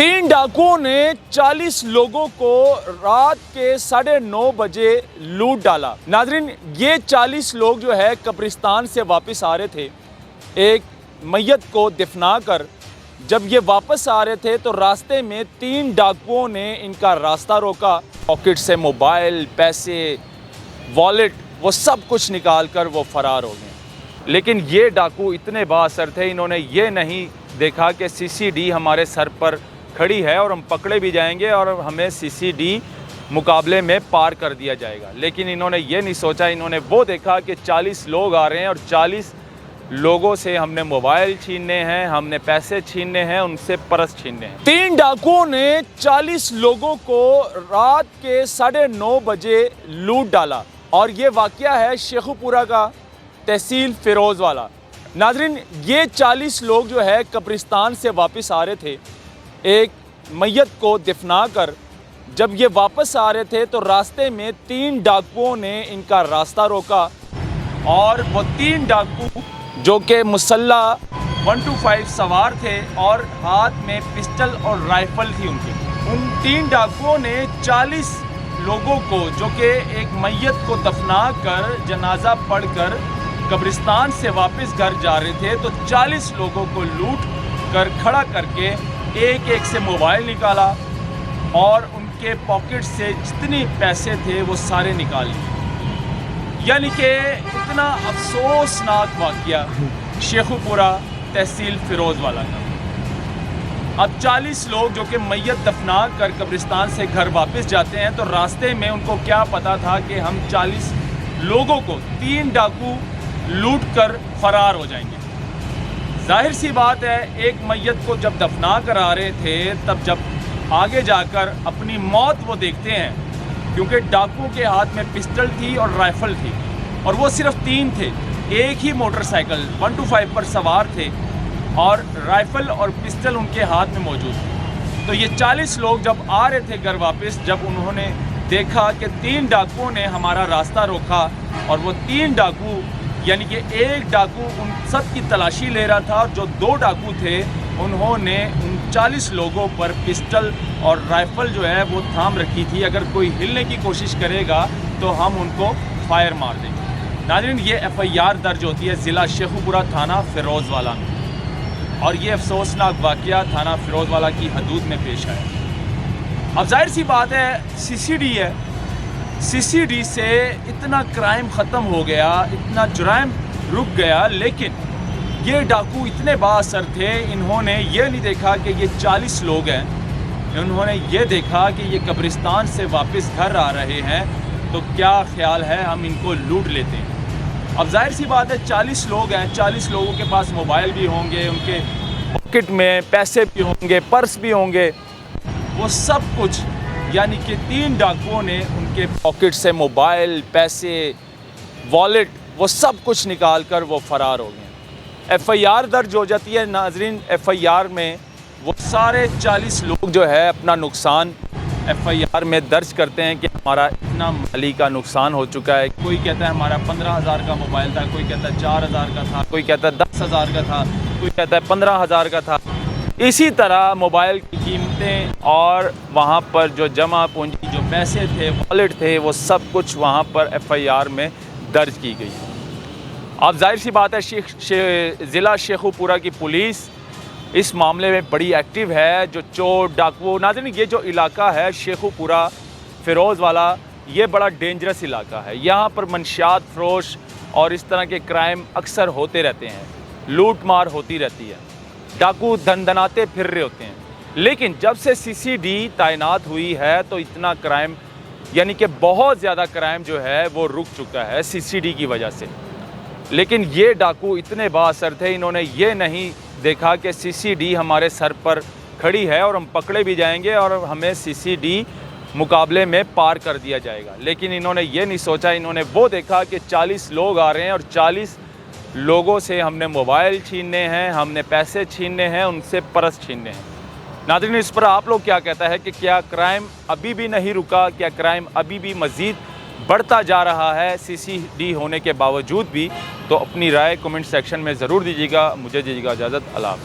तीन डाकुओं ने 40 लोगों को रात के 9:30 बजे लूट डाला। नाज़रीन, ये 40 लोग जो है कब्रिस्तान से वापस आ रहे थे। एक मैयत को दफना कर जब ये वापस आ रहे थे तो रास्ते में 3 डाकुओं ने इनका रास्ता रोका। पॉकेट से मोबाइल, पैसे, वॉलेट, वो सब कुछ निकाल कर वो फ़रार हो गए। लेकिन ये डाकू इतने बाअसर थे, इन्होंने ये नहीं देखा कि CCD हमारे सर पर खड़ी है और हम पकड़े भी जाएंगे और हमें CCD मुकाबले में पार कर दिया जाएगा। लेकिन इन्होंने ये नहीं सोचा, इन्होंने वो देखा कि 40 लोग आ रहे हैं और 40 लोगों से हमने मोबाइल छीनने हैं, हमने पैसे छीनने हैं, उनसे पर्स छीनने हैं। 3 डाकुओं ने 40 लोगों को रात के 9:30 बजे लूट डाला और ये वाक़या है शेखुपुरा का, तहसील फिरोज़ वाला। नाज़रीन, ये 40 लोग जो है कब्रिस्तान से वापस आ रहे थे। एक मैयत को दफना कर जब ये वापस आ रहे थे तो रास्ते में 3 डाकुओं ने इनका रास्ता रोका और वो 3 डाकू जो कि मुसल्ला 125 सवार थे और हाथ में पिस्टल और राइफ़ल थी उनकी। उन 3 डाकुओं ने 40 लोगों को, जो कि एक मैयत को दफना कर जनाजा पढ़कर कब्रिस्तान से वापस घर जा रहे थे, तो 40 लोगों को लूट कर खड़ा करके एक से मोबाइल निकाला और उनके पॉकेट से जितने पैसे थे वो सारे निकाल लिए। यानी कि इतना अफसोसनाक वाक़या शेखुपुरा तहसील फिरोज़ वाला का। अब 40 लोग जो कि मैयत दफना कर कब्रिस्तान से घर वापस जाते हैं तो रास्ते में उनको क्या पता था कि हम 40 लोगों को 3 डाकू लूट कर फ़रार हो जाएंगे। जाहिर सी बात है, एक मैयत को जब दफना कर आ रहे थे तब जब आगे जाकर अपनी मौत वो देखते हैं, क्योंकि डाकुओं के हाथ में पिस्टल थी और राइफ़ल थी और वो सिर्फ 3 थे। एक ही मोटरसाइकिल 125 पर सवार थे और राइफ़ल और पिस्टल उनके हाथ में मौजूद थे। तो ये 40 लोग जब आ रहे थे घर वापस, जब उन्होंने देखा कि 3 डाकुओं ने हमारा रास्ता रोका और वो 3 डाकू, यानी कि एक डाकू उन सब की तलाशी ले रहा था और जो 2 डाकू थे उन्होंने उन 40 लोगों पर पिस्टल और राइफ़ल जो है वो थाम रखी थी। अगर कोई हिलने की कोशिश करेगा तो हम उनको फायर मार देंगे। नाज़रीन, ये FIR दर्ज होती है ज़िला शेखुपुरा थाना फिरोज़ वाला में और ये अफसोसनाक वाक़या थाना फिरोज़ वाला की हदूद में पेश आया। अब जाहिर सी बात है, CCD है, CCD से इतना क्राइम ख़त्म हो गया, इतना जुराइम रुक गया। लेकिन ये डाकू इतने बाअसर थे, इन्होंने ये नहीं देखा कि ये 40 लोग हैं, इन्होंने ये देखा कि ये कब्रिस्तान से वापस घर आ रहे हैं, तो क्या ख्याल है हम इनको लूट लेते हैं। अब जाहिर सी बात है, 40 लोग हैं, 40 लोगों के पास मोबाइल भी होंगे, उनके पॉकेट में पैसे भी होंगे, पर्स भी होंगे, वो सब कुछ, यानी कि 3 डाकुओं ने उनके पॉकेट से मोबाइल, पैसे, वॉलेट, वो सब कुछ निकाल कर वो फ़रार हो गए। FIR दर्ज हो जाती है। नाज़रीन, FIR में वो सारे 40 लोग जो है अपना नुकसान FIR में दर्ज करते हैं कि हमारा इतना माली का नुकसान हो चुका है। कोई कहता है हमारा 15,000 का मोबाइल था, कोई कहता है 4,000 का था, कोई कहता है 10,000 का था, कोई कहता है 15,000 का था। इसी तरह मोबाइल की कीमतें और वहाँ पर जो जमा पूंजी, जो पैसे थे, वॉलेट थे, वो सब कुछ वहाँ पर FIR में दर्ज की गई। अब जाहिर सी बात है, ज़िला शेखुपुरा की पुलिस इस मामले में बड़ी एक्टिव है। जो चोर डाकुओं, नाज़रीन, ये जो इलाका है शेखुपुरा फिरोज़ वाला, ये बड़ा डेंजरस इलाका है। यहाँ पर मंशियात फरोश और इस तरह के क्राइम अक्सर होते रहते हैं, लूट मार होती रहती है, डाकू धनधनाते फिर रहे होते हैं। लेकिन जब से CCD तैनात हुई है तो इतना क्राइम, यानी कि बहुत ज़्यादा क्राइम जो है वो रुक चुका है CCD की वजह से। लेकिन ये डाकू इतने बाअसर थे, इन्होंने ये नहीं देखा कि CCD हमारे सर पर खड़ी है और हम पकड़े भी जाएंगे और हमें CCD मुकाबले में पार कर दिया जाएगा। लेकिन इन्होंने ये नहीं सोचा, इन्होंने वो देखा कि 40 लोग आ रहे हैं और 40 लोगों से हमने मोबाइल छीनने हैं, हमने पैसे छीनने हैं, उनसे पर्स छीनने हैं। नाज़रीन, इस पर आप लोग क्या कहता है कि क्या क्राइम अभी भी नहीं रुका, क्या क्राइम अभी भी मज़ीद बढ़ता जा रहा है CCD होने के बावजूद भी? तो अपनी राय कमेंट सेक्शन में ज़रूर दीजिएगा। मुझे दीजिएगा इजाज़त। अल्लाह हाफ़िज़।